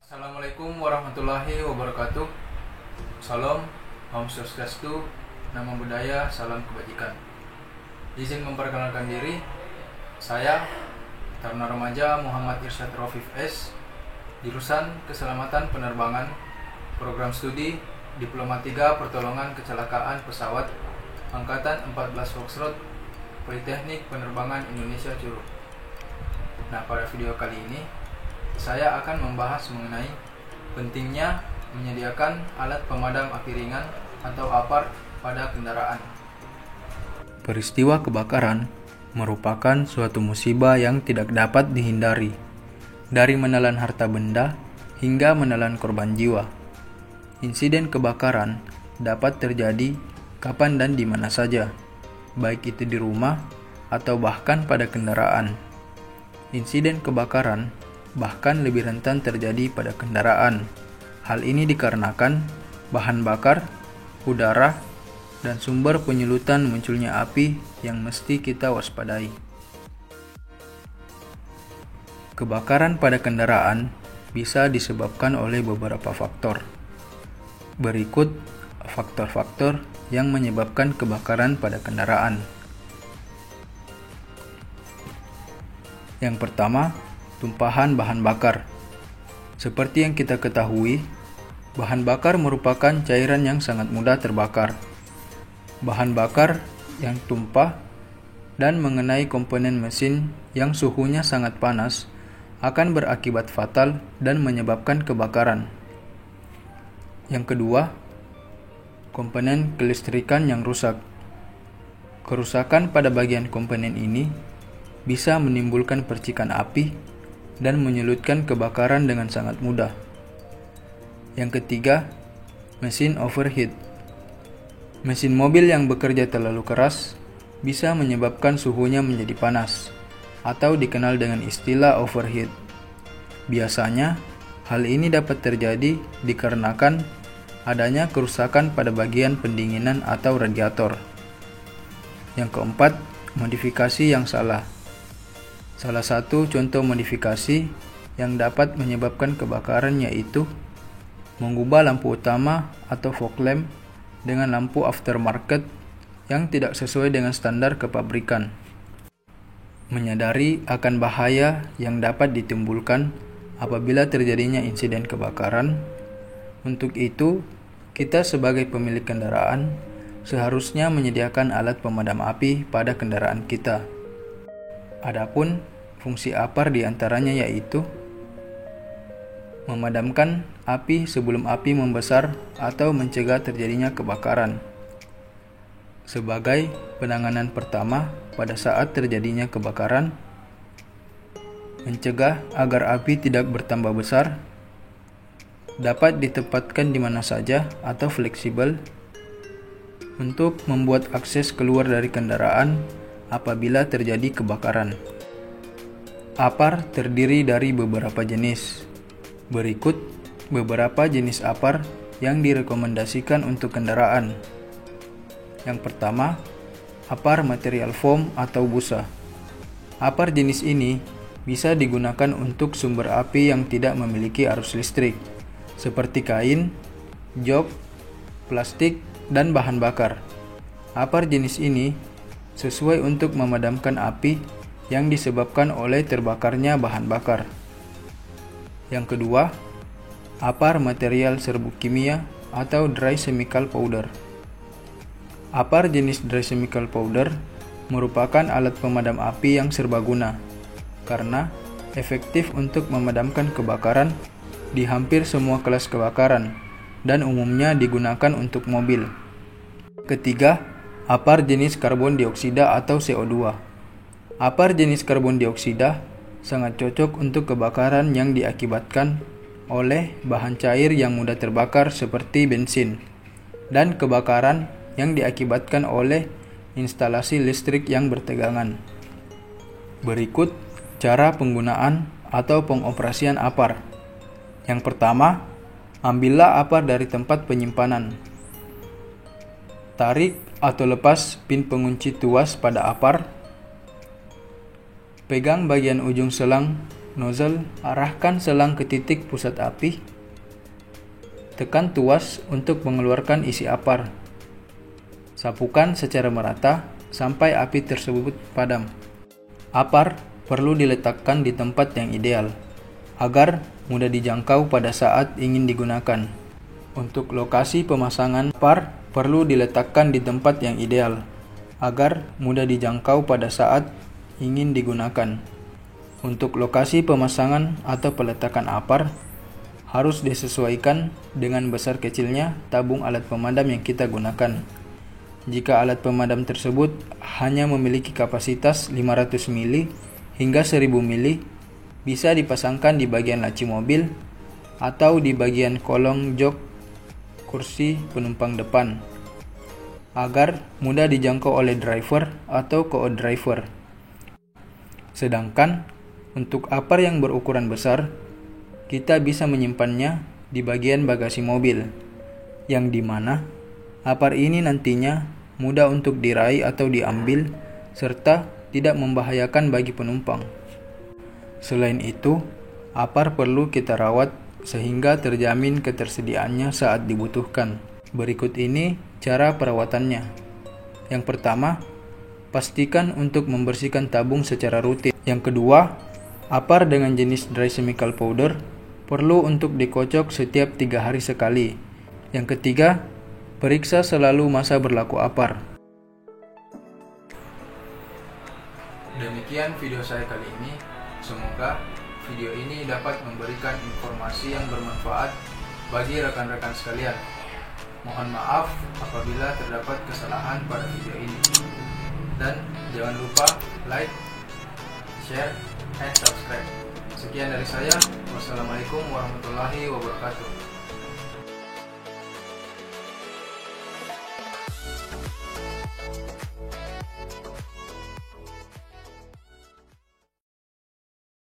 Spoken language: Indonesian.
Assalamualaikum warahmatullahi wabarakatuh. Salam, Om Swastiastu, Namo Buddhaya, salam kebajikan. Izin memperkenalkan diri, saya Taruna Remaja Muhammad Irsyad Raufif S, jurusan Keselamatan Penerbangan, Program Studi Diploma 3 Pertolongan Kecelakaan Pesawat, Angkatan 14 Foxtrot, Politeknik Penerbangan Indonesia Curug. Nah, pada video kali ini saya akan membahas mengenai pentingnya menyediakan alat pemadam api ringan atau APAR pada kendaraan. Peristiwa kebakaran merupakan suatu musibah yang tidak dapat dihindari, dari menelan harta benda hingga menelan korban jiwa. Insiden kebakaran dapat terjadi kapan dan di mana saja, baik itu di rumah atau bahkan pada kendaraan. Insiden kebakaran bahkan lebih rentan terjadi pada kendaraan. Hal ini dikarenakan bahan bakar, udara, dan sumber penyulutan munculnya api yang mesti kita waspadai. Kebakaran pada kendaraan bisa disebabkan oleh beberapa faktor. Berikut faktor-faktor yang menyebabkan kebakaran pada kendaraan. Yang pertama, tumpahan bahan bakar. Seperti yang kita ketahui, bahan bakar merupakan cairan yang sangat mudah terbakar. Bahan bakar yang tumpah dan mengenai komponen mesin yang suhunya sangat panas akan berakibat fatal dan menyebabkan kebakaran. Yang kedua, komponen kelistrikan yang rusak. Kerusakan pada bagian komponen ini bisa menimbulkan percikan api dan menyulutkan kebakaran dengan sangat mudah. Yang ketiga, mesin overheat. Mesin mobil yang bekerja terlalu keras bisa menyebabkan suhunya menjadi panas, atau dikenal dengan istilah overheat. Biasanya, hal ini dapat terjadi dikarenakan adanya kerusakan pada bagian pendinginan atau radiator. Yang keempat, modifikasi yang salah. Salah satu contoh modifikasi yang dapat menyebabkan kebakaran yaitu mengubah lampu utama atau fog lamp dengan lampu aftermarket yang tidak sesuai dengan standar kepabrikan. Menyadari akan bahaya yang dapat ditimbulkan apabila terjadinya insiden kebakaran. Untuk itu, kita sebagai pemilik kendaraan seharusnya menyediakan alat pemadam api pada kendaraan kita. Adapun fungsi APAR diantaranya yaitu memadamkan api sebelum api membesar atau mencegah terjadinya kebakaran. Sebagai penanganan pertama pada saat terjadinya kebakaran, mencegah agar api tidak bertambah besar, dapat ditempatkan di mana saja atau fleksibel untuk membuat akses keluar dari kendaraan apabila terjadi kebakaran. APAR terdiri dari beberapa jenis. Berikut beberapa jenis APAR yang direkomendasikan untuk kendaraan. Yang pertama, APAR material foam atau busa. APAR jenis ini bisa digunakan untuk sumber api yang tidak memiliki arus listrik, seperti kain, jok, plastik, dan bahan bakar. APAR jenis ini sesuai untuk memadamkan api yang disebabkan oleh terbakarnya bahan bakar. Yang kedua, APAR material serbuk kimia atau dry chemical powder. APAR jenis dry chemical powder merupakan alat pemadam api yang serbaguna karena efektif untuk memadamkan kebakaran di hampir semua kelas kebakaran dan umumnya digunakan untuk mobil. Ketiga, APAR jenis karbon dioksida atau CO2. APAR jenis karbon dioksida sangat cocok untuk kebakaran yang diakibatkan oleh bahan cair yang mudah terbakar seperti bensin, dan kebakaran yang diakibatkan oleh instalasi listrik yang bertegangan. Berikut cara penggunaan atau pengoperasian APAR. Yang pertama, ambillah APAR dari tempat penyimpanan. Tarik atau lepas pin pengunci tuas pada APAR. Pegang bagian ujung selang nozzle, arahkan selang ke titik pusat api. Tekan tuas untuk mengeluarkan isi apar. Sapukan secara merata sampai api tersebut padam. Apar perlu diletakkan di tempat yang ideal agar mudah dijangkau pada saat ingin digunakan. Untuk lokasi pemasangan apar perlu diletakkan di tempat yang ideal agar mudah dijangkau pada saat ingin digunakan. Untuk lokasi pemasangan atau peletakan apar harus disesuaikan dengan besar kecilnya tabung alat pemadam yang kita gunakan. Jika alat pemadam tersebut hanya memiliki kapasitas 500 mili hingga 1000 mili, bisa dipasangkan di bagian laci mobil atau di bagian kolong jok kursi penumpang depan agar mudah dijangkau oleh driver atau co-driver. Sedangkan untuk apar yang berukuran besar, kita bisa menyimpannya di bagian bagasi mobil, yang dimana apar ini nantinya mudah untuk diraih atau diambil, serta tidak membahayakan bagi penumpang. Selain itu, apar perlu kita rawat sehingga terjamin ketersediaannya saat dibutuhkan. Berikut ini cara perawatannya. Yang pertama, pastikan untuk membersihkan tabung secara rutin. Yang kedua, apar dengan jenis dry chemical powder perlu untuk dikocok setiap 3 hari sekali. Yang ketiga, periksa selalu masa berlaku apar. Demikian video saya kali ini. Semoga video ini dapat memberikan informasi yang bermanfaat bagi rekan-rekan sekalian. Mohon maaf apabila terdapat kesalahan pada video ini. Dan jangan lupa like, share, and subscribe. Sekian dari saya. Wassalamualaikum warahmatullahi wabarakatuh.